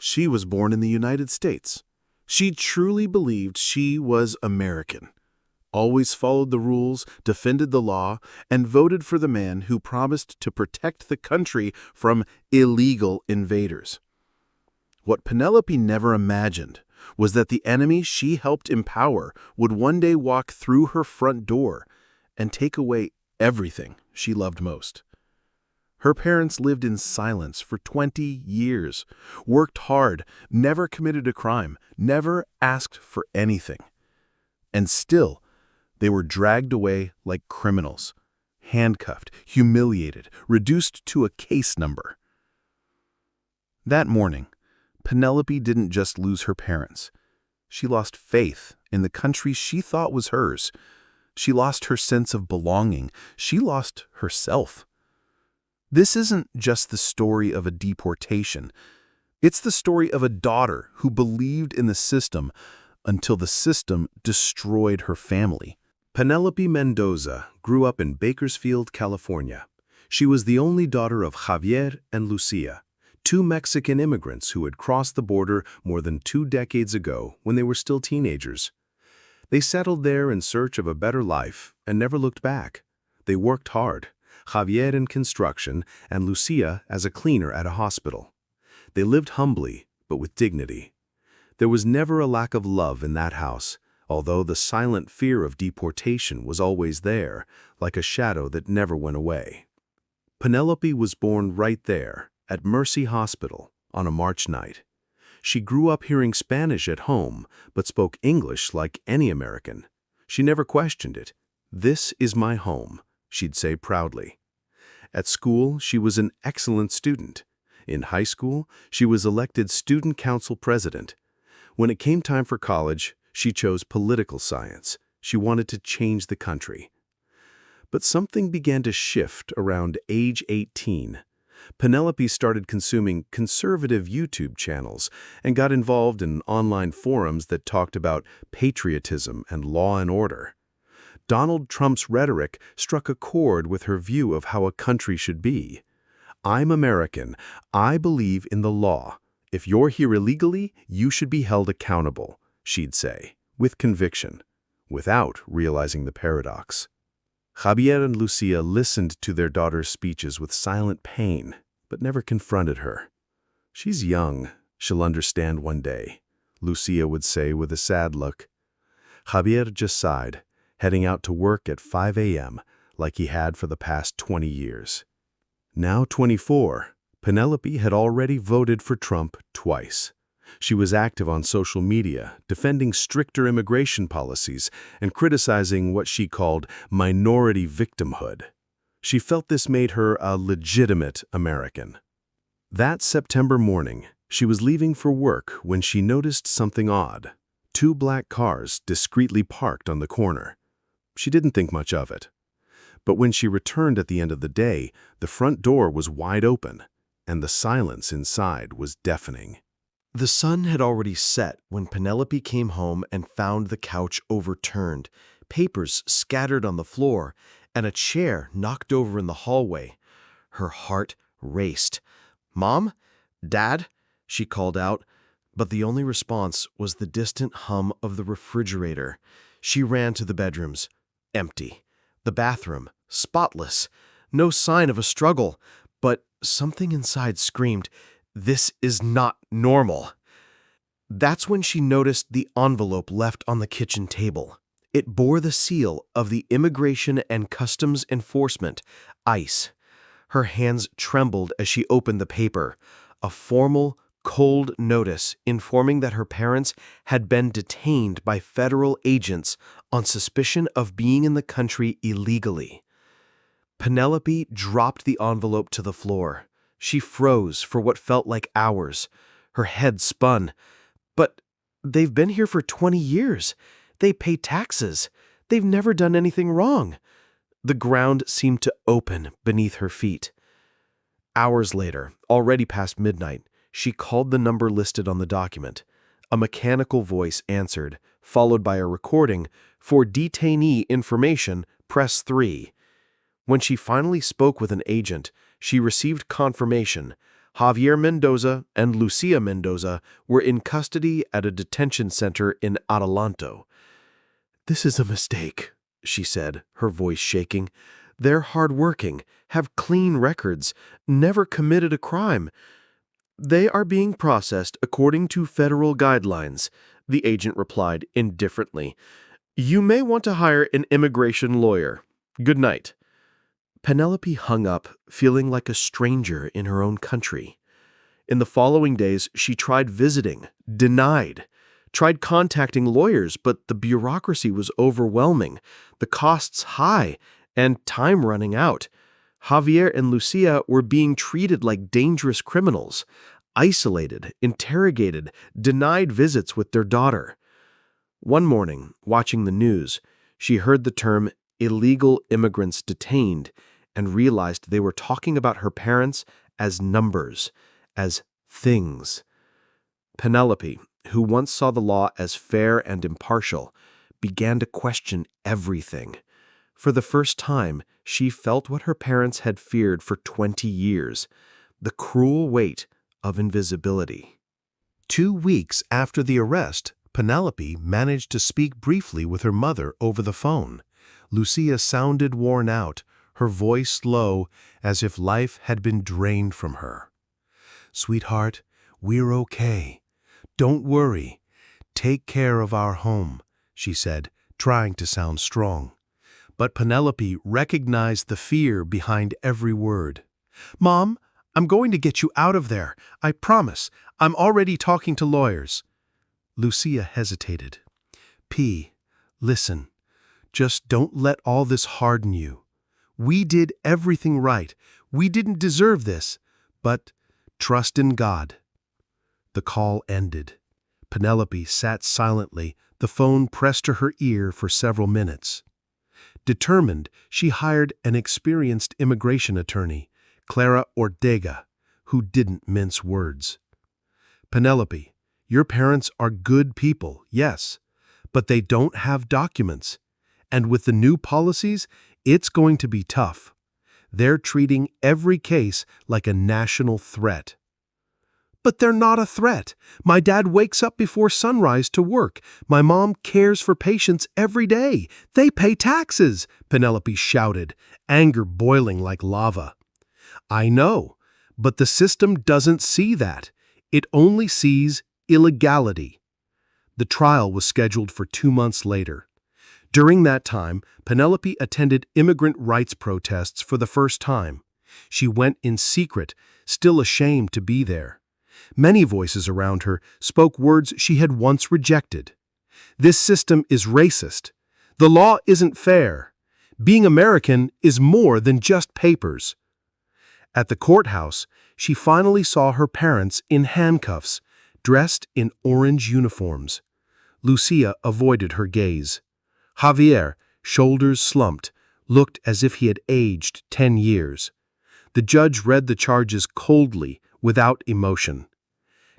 she was born in the United States. She truly believed she was American, always followed the rules, defended the law, and voted for the man who promised to protect the country from illegal invaders. What Penelope never imagined was that the enemy she helped empower would one day walk through her front door and take away everything she loved most. Her parents lived in silence for 20 years, worked hard, never committed a crime, never asked for anything. And still, they were dragged away like criminals, handcuffed, humiliated, reduced to a case number. That morning, Penelope didn't just lose her parents. She lost faith in the country she thought was hers. She lost her sense of belonging. She lost herself. This isn't just the story of a deportation. It's the story of a daughter who believed in the system until the system destroyed her family. Penelope Mendoza grew up in Bakersfield, California. She was the only daughter of Javier and Lucia, two Mexican immigrants who had crossed the border more than 2 decades ago when they were still teenagers. They settled there in search of a better life and never looked back. They worked hard, Javier in construction and Lucia as a cleaner at a hospital. They lived humbly, but with dignity. There was never a lack of love in that house, although the silent fear of deportation was always there, like a shadow that never went away. Penelope was born right there, at Mercy Hospital, on a March night. She grew up hearing Spanish at home, but spoke English like any American. She never questioned it. "This is my home," she'd say proudly. At school, she was an excellent student. In high school, she was elected student council president. When it came time for college, she chose political science. She wanted to change the country. But something began to shift around age 18. Penelope started consuming conservative YouTube channels and got involved in online forums that talked about patriotism and law and order. Donald Trump's rhetoric struck a chord with her view of how a country should be. "I'm American. I believe in the law. If you're here illegally, you should be held accountable," she'd say, with conviction, without realizing the paradox. Javier and Lucia listened to their daughter's speeches with silent pain, but never confronted her. "She's young. She'll understand one day," Lucia would say with a sad look. Javier just sighed, heading out to work at 5 a.m. like he had for the past 20 years. Now 24, Penelope had already voted for Trump twice. She was active on social media, defending stricter immigration policies and criticizing what she called minority victimhood. She felt this made her a legitimate American. That September morning, she was leaving for work when she noticed something odd. 2 black cars discreetly parked on the corner. She didn't think much of it. But when she returned at the end of the day, the front door was wide open, and the silence inside was deafening. The sun had already set when Penelope came home and found the couch overturned, papers scattered on the floor, and a chair knocked over in the hallway. Her heart raced. "Mom? Dad?" she called out, but the only response was the distant hum of the refrigerator. She ran to the bedrooms. Empty. The bathroom, spotless. No sign of a struggle, but something inside screamed, "This is not normal." That's when she noticed the envelope left on the kitchen table. It bore the seal of the Immigration and Customs Enforcement, ICE. Her hands trembled as she opened the paper, a formal, cold notice informing that her parents had been detained by federal agents on suspicion of being in the country illegally. Penelope dropped the envelope to the floor. She froze for what felt like hours. Her head spun. "But they've been here for 20 years. They pay taxes. They've never done anything wrong." The ground seemed to open beneath her feet. Hours later, already past midnight, she called the number listed on the document. A mechanical voice answered, followed by a recording, "For detainee information, press 3. When she finally spoke with an agent, she received confirmation. Javier Mendoza and Lucia Mendoza were in custody at a detention center in Adelanto. "This is a mistake," she said, her voice shaking. "They're hardworking, have clean records, never committed a crime. They are being processed according to federal guidelines," the agent replied indifferently. "You may want to hire an immigration lawyer. Good night." Penelope hung up, feeling like a stranger in her own country. In the following days, she tried visiting, denied. Tried contacting lawyers, but the bureaucracy was overwhelming, the costs high, and time running out. Javier and Lucia were being treated like dangerous criminals, isolated, interrogated, denied visits with their daughter. One morning, watching the news, she heard the term illegal immigrants detained and realized they were talking about her parents as numbers, as things. Penelope, who once saw the law as fair and impartial, began to question everything. For the first time, she felt what her parents had feared for 20 years, the cruel weight of invisibility. 2 weeks after the arrest, Penelope managed to speak briefly with her mother over the phone. Lucia sounded worn out, her voice low, as if life had been drained from her. "Sweetheart, we're okay. Don't worry. Take care of our home," she said, trying to sound strong. But Penelope recognized the fear behind every word. "Mom, I'm going to get you out of there. I promise. I'm already talking to lawyers." Lucia hesitated. "P, listen. Just don't let all this harden you. We did everything right. We didn't deserve this. But trust in God." The call ended. Penelope sat silently, the phone pressed to her ear for several minutes. Determined, she hired an experienced immigration attorney, Clara Ortega, who didn't mince words. "Penelope, your parents are good people, yes, but they don't have documents. And with the new policies, it's going to be tough. They're treating every case like a national threat." "But they're not a threat. My dad wakes up before sunrise to work. My mom cares for patients every day. They pay taxes," Penelope shouted, anger boiling like lava. "I know, but the system doesn't see that. It only sees illegality." The trial was scheduled for 2 months later. During that time, Penelope attended immigrant rights protests for the first time. She went in secret, still ashamed to be there. Many voices around her spoke words she had once rejected. "This system is racist. The law isn't fair. Being American is more than just papers." At the courthouse, she finally saw her parents in handcuffs, dressed in orange uniforms. Lucia avoided her gaze. Javier, shoulders slumped, looked as if he had aged 10 years. The judge read the charges coldly, without emotion.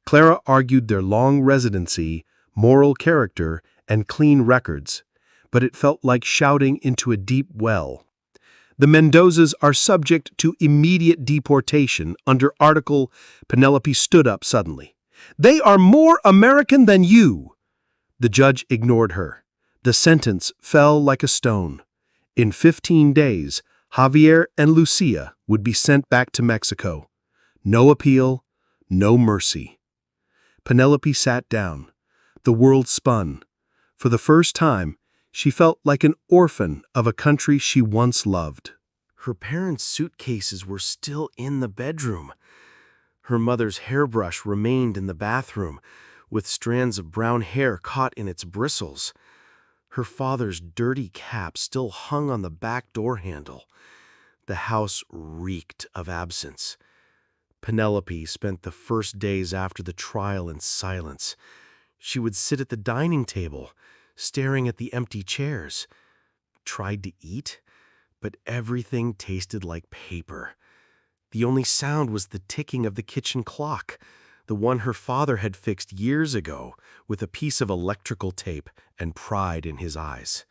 Clara argued their long residency, moral character, and clean records, but it felt like shouting into a deep well. "The Mendozas are subject to immediate deportation under Article..." Penelope stood up suddenly. "They are more American than you!" The judge ignored her. The sentence fell like a stone. In 15 days, Javier and Lucia would be sent back to Mexico. No appeal, no mercy. Penelope sat down. The world spun. For the first time, she felt like an orphan of a country she once loved. Her parents' suitcases were still in the bedroom. Her mother's hairbrush remained in the bathroom, with strands of brown hair caught in its bristles. Her father's dirty cap still hung on the back door handle. The house reeked of absence. Penelope spent the first days after the trial in silence. She would sit at the dining table, staring at the empty chairs. Tried to eat, but everything tasted like paper. The only sound was the ticking of the kitchen clock, the one her father had fixed years ago with a piece of electrical tape and pride in his eyes.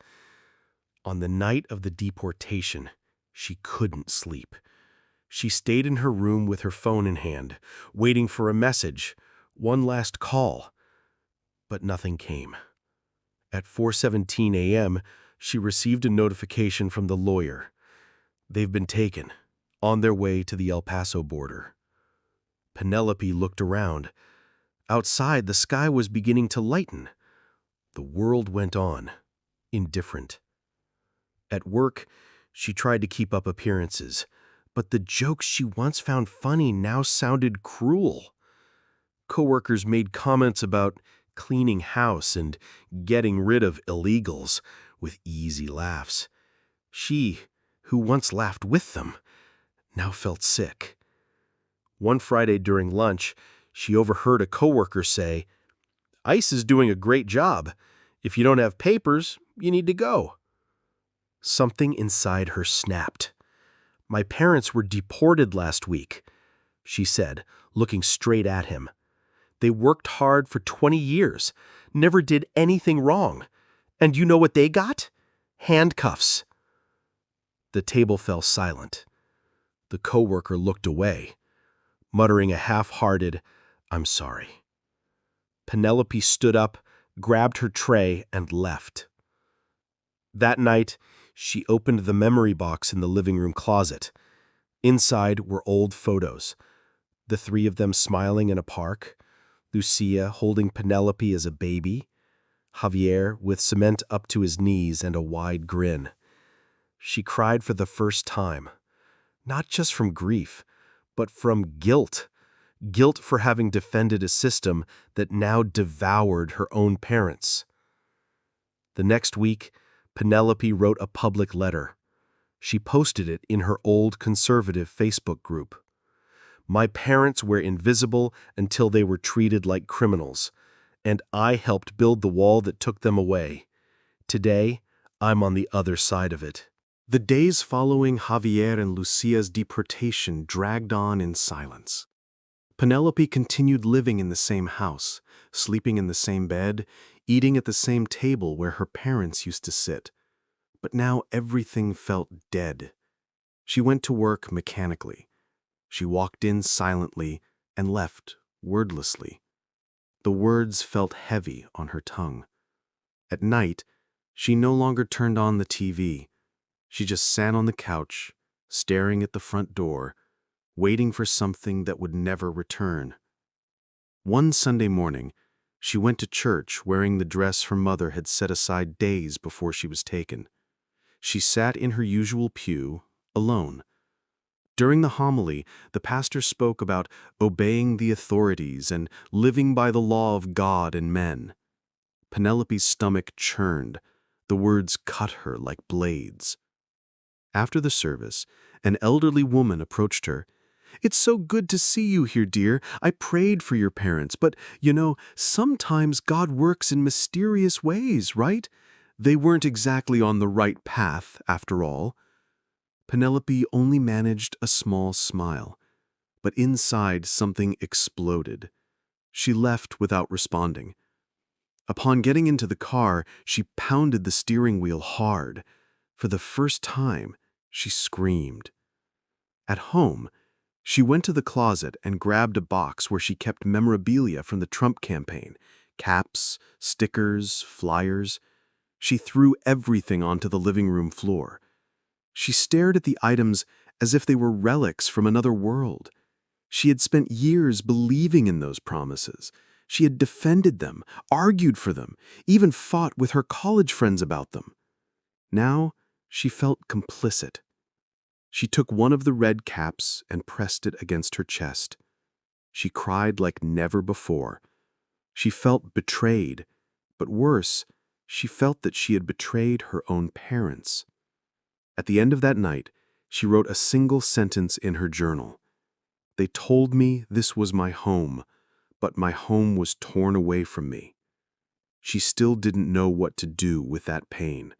On the night of the deportation, she couldn't sleep. She stayed in her room with her phone in hand, waiting for a message, one last call. But nothing came. At 4:17 a.m., she received a notification from the lawyer. They've been taken, on their way to the El Paso border. Penelope looked around. Outside, the sky was beginning to lighten. The world went on, indifferent. At work, she tried to keep up appearances, but the jokes she once found funny now sounded cruel. Coworkers made comments about cleaning house and getting rid of illegals with easy laughs. She, who once laughed with them, now felt sick. One Friday during lunch, she overheard a coworker say, "ICE is doing a great job. If you don't have papers, you need to go." Something inside her snapped. "My parents were deported last week," she said, looking straight at him. "They worked hard for 20 years, never did anything wrong. And you know what they got? Handcuffs." The table fell silent. The coworker looked away, muttering a half-hearted, "I'm sorry." Penelope stood up, grabbed her tray, and left. That night, she opened the memory box in the living room closet. Inside were old photos. The three of them smiling in a park, Lucia holding Penelope as a baby, Javier with cement up to his knees and a wide grin. She cried for the first time, not just from grief, but from guilt. Guilt for having defended a system that now devoured her own parents. The next week, Penelope wrote a public letter. She posted it in her old conservative Facebook group. "My parents were invisible until they were treated like criminals, and I helped build the wall that took them away. Today, I'm on the other side of it." The days following Javier and Lucia's deportation dragged on in silence. Penelope continued living in the same house, sleeping in the same bed, eating at the same table where her parents used to sit. But now everything felt dead. She went to work mechanically. She walked in silently and left wordlessly. The words felt heavy on her tongue. At night, she no longer turned on the TV. She just sat on the couch, staring at the front door, waiting for something that would never return. One Sunday morning, she went to church wearing the dress her mother had set aside days before she was taken. She sat in her usual pew, alone. During the homily, the pastor spoke about obeying the authorities and living by the law of God and men. Penelope's stomach churned. The words cut her like blades. After the service, an elderly woman approached her. "It's so good to see you here, dear. I prayed for your parents, but, sometimes God works in mysterious ways, right? They weren't exactly on the right path, after all." Penelope only managed a small smile, but inside something exploded. She left without responding. Upon getting into the car, she pounded the steering wheel hard. For the first time, she screamed. At home, she went to the closet and grabbed a box where she kept memorabilia from the Trump campaign, caps, stickers, flyers. She threw everything onto the living room floor. She stared at the items as if they were relics from another world. She had spent years believing in those promises. She had defended them, argued for them, even fought with her college friends about them. Now, she felt complicit. She took one of the red caps and pressed it against her chest. She cried like never before. She felt betrayed, but worse, she felt that she had betrayed her own parents. At the end of that night, she wrote a single sentence in her journal. "They told me this was my home, but my home was torn away from me." She still didn't know what to do with that pain,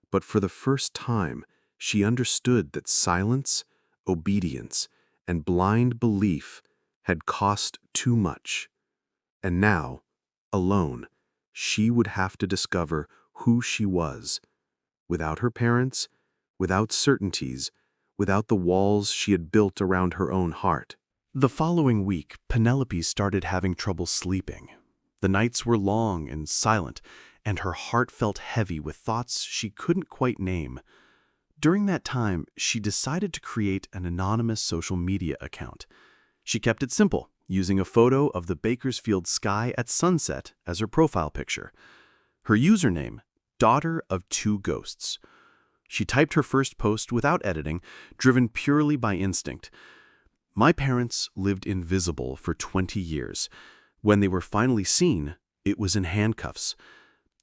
but for the first time, she understood that silence, obedience, and blind belief had cost too much. And now, alone, she would have to discover who she was, without her parents, without certainties, without the walls she had built around her own heart. The following week, Penelope started having trouble sleeping. The nights were long and silent, and her heart felt heavy with thoughts she couldn't quite name. During that time, she decided to create an anonymous social media account. She kept it simple, using a photo of the Bakersfield sky at sunset as her profile picture. Her username, Daughter of Two Ghosts. She typed her first post without editing, driven purely by instinct. My parents lived invisible for 20 years. When they were finally seen, it was in handcuffs.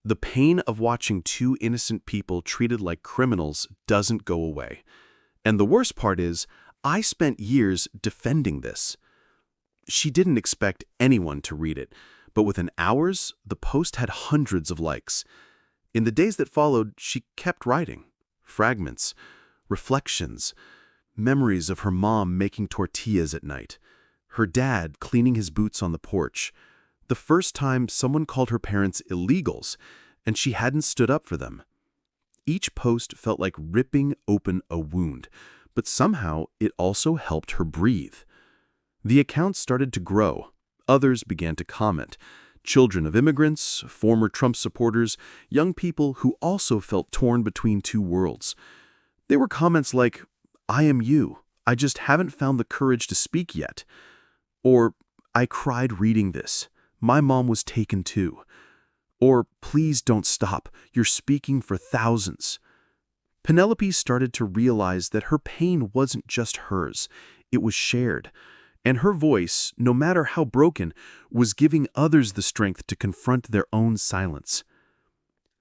The pain of watching two innocent people treated like criminals doesn't go away. And the worst part is, I spent years defending this. She didn't expect anyone to read it, but within hours, the post had hundreds of likes. In the days that followed, she kept writing. Fragments, reflections, memories of her mom making tortillas at night, her dad cleaning his boots on the porch, the first time someone called her parents illegals, and she hadn't stood up for them. Each post felt like ripping open a wound, but somehow it also helped her breathe. The account started to grow. Others began to comment. Children of immigrants, former Trump supporters, young people who also felt torn between two worlds. There were comments like, "I am you. I just haven't found the courage to speak yet." Or, "I cried reading this. My mom was taken too." Or, "Please don't stop. You're speaking for thousands." Penelope started to realize that her pain wasn't just hers. It was shared. And her voice, no matter how broken, was giving others the strength to confront their own silence.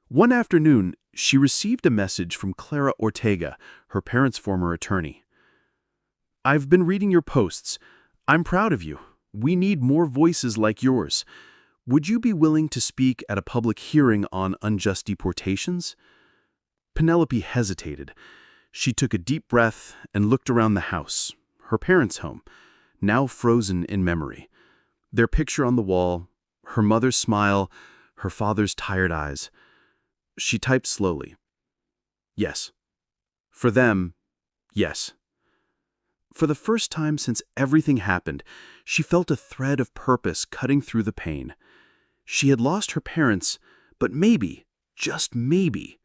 One afternoon, she received a message from Clara Ortega, her parents' former attorney. "I've been reading your posts. I'm proud of you. We need more voices like yours. Would you be willing to speak at a public hearing on unjust deportations?" Penelope hesitated. She took a deep breath and looked around the house, her parents' home, now frozen in memory. Their picture on the wall, her mother's smile, her father's tired eyes. She typed slowly. "Yes. For them, yes." For the first time since everything happened, she felt a thread of purpose cutting through the pain. She had lost her parents, but maybe, just maybe,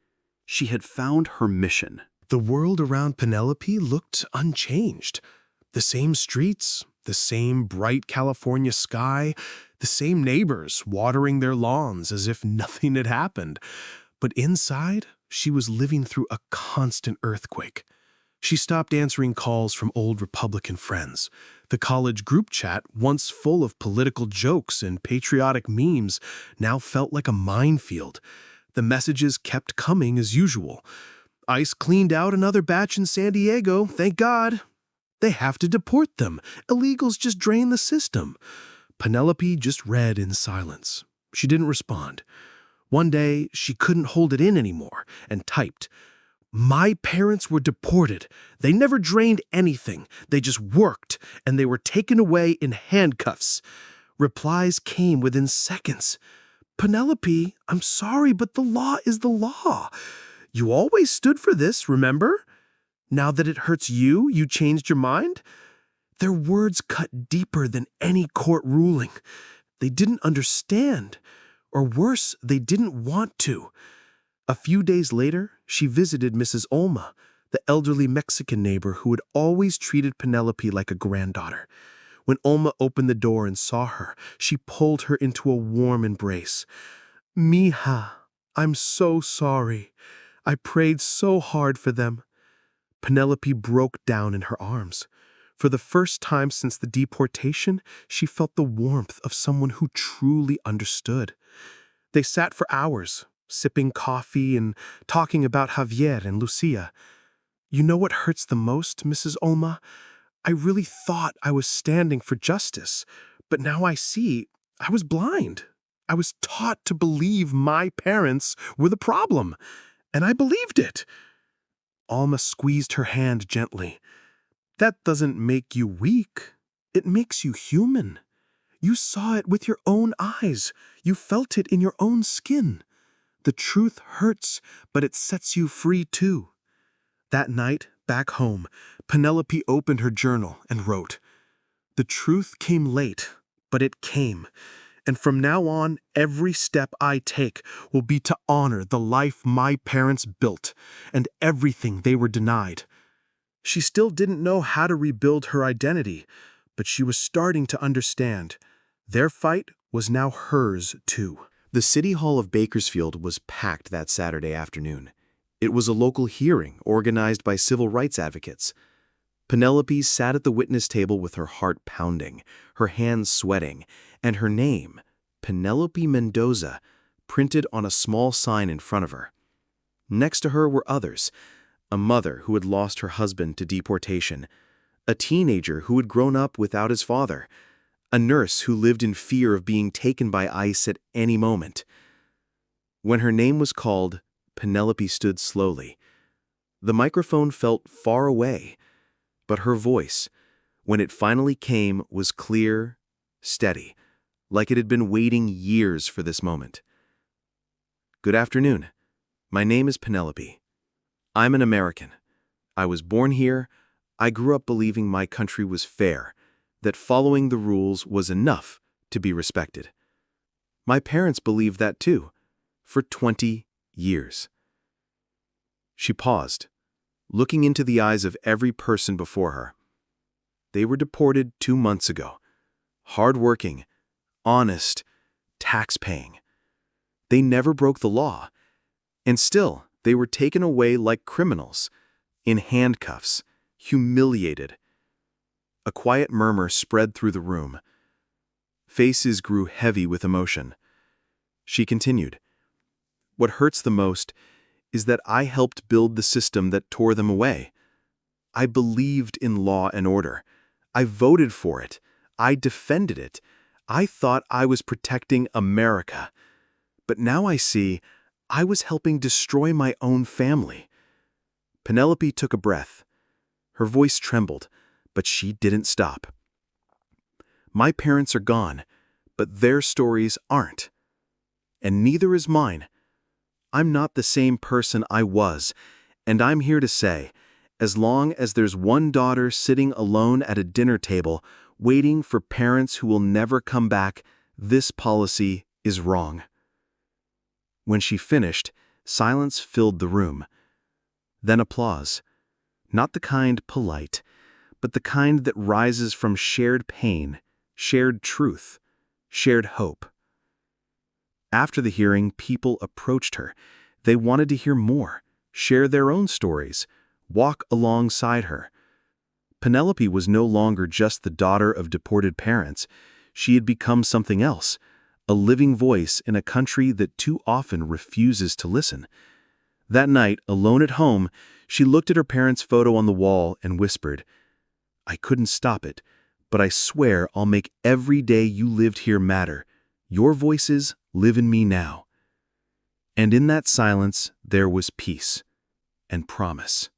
she had found her mission. The world around Penelope looked unchanged. The same streets, the same bright California sky, the same neighbors watering their lawns as if nothing had happened. But inside, she was living through a constant earthquake. She stopped answering calls from old Republican friends. The college group chat, once full of political jokes and patriotic memes, now felt like a minefield. The messages kept coming as usual. "ICE cleaned out another batch in San Diego, thank God. They have to deport them. Illegals just drain the system." Penelope just read in silence. She didn't respond. One day, she couldn't hold it in anymore and typed, "My parents were deported. They never drained anything. They just worked, and they were taken away in handcuffs." Replies came within seconds. "Penelope, I'm sorry, but the law is the law. You always stood for this, remember? Now that it hurts you, you changed your mind?" Their words cut deeper than any court ruling. They didn't understand. Or worse, they didn't want to. A few days later, she visited Mrs. Olma, the elderly Mexican neighbor who had always treated Penelope like a granddaughter. When Olma opened the door and saw her, she pulled her into a warm embrace. "Mija, I'm so sorry. I prayed so hard for them." Penelope broke down in her arms. For the first time since the deportation, she felt the warmth of someone who truly understood. They sat for hours, sipping coffee and talking about Javier and Lucia. "You know what hurts the most, Mrs. Olma? I really thought I was standing for justice, but now I see I was blind. I was taught to believe my parents were the problem, and I believed it." Alma squeezed her hand gently. "That doesn't make you weak. It makes you human. You saw it with your own eyes. You felt it in your own skin. The truth hurts, but it sets you free too." That night, back home, Penelope opened her journal and wrote, "The truth came late, but it came. And from now on, every step I take will be to honor the life my parents built and everything they were denied." She still didn't know how to rebuild her identity, but she was starting to understand. Their fight was now hers too. The City Hall of Bakersfield was packed that Saturday afternoon. It was a local hearing organized by civil rights advocates. Penelope sat at the witness table with her heart pounding, her hands sweating, and her name, Penelope Mendoza, printed on a small sign in front of her. Next to her were others: a mother who had lost her husband to deportation, a teenager who had grown up without his father, a nurse who lived in fear of being taken by ICE at any moment. When her name was called, Penelope stood slowly. The microphone felt far away, but her voice, when it finally came, was clear, steady, like it had been waiting years for this moment. "Good afternoon. My name is Penelope. I'm an American. I was born here. I grew up believing my country was fair, that following the rules was enough to be respected. My parents believed that too, for 20 years." She paused, looking into the eyes of every person before her. They were deported 2 months ago. Hard-working, honest, tax-paying. They never broke the law, and still they were taken away like criminals, in handcuffs, humiliated. A quiet murmur spread through the room. Faces grew heavy with emotion. She continued, "What hurts the most is that I helped build the system that tore them away. I believed in law and order. I voted for it. I defended it. I thought I was protecting America. But now I see I was helping destroy my own family." Penelope took a breath. Her voice trembled, but she didn't stop. "My parents are gone, but their stories aren't. And neither is mine. I'm not the same person I was, and I'm here to say, as long as there's one daughter sitting alone at a dinner table, waiting for parents who will never come back, this policy is wrong." When she finished, silence filled the room. Then applause. Not the kind polite, but the kind that rises from shared pain, shared truth, shared hope. After the hearing, people approached her. They wanted to hear more, share their own stories, walk alongside her. Penelope was no longer just the daughter of deported parents. She had become something else, a living voice in a country that too often refuses to listen. That night, alone at home, she looked at her parents' photo on the wall and whispered, "I couldn't stop it, but I swear I'll make every day you lived here matter. Your voices live in me now." And in that silence, there was peace and promise.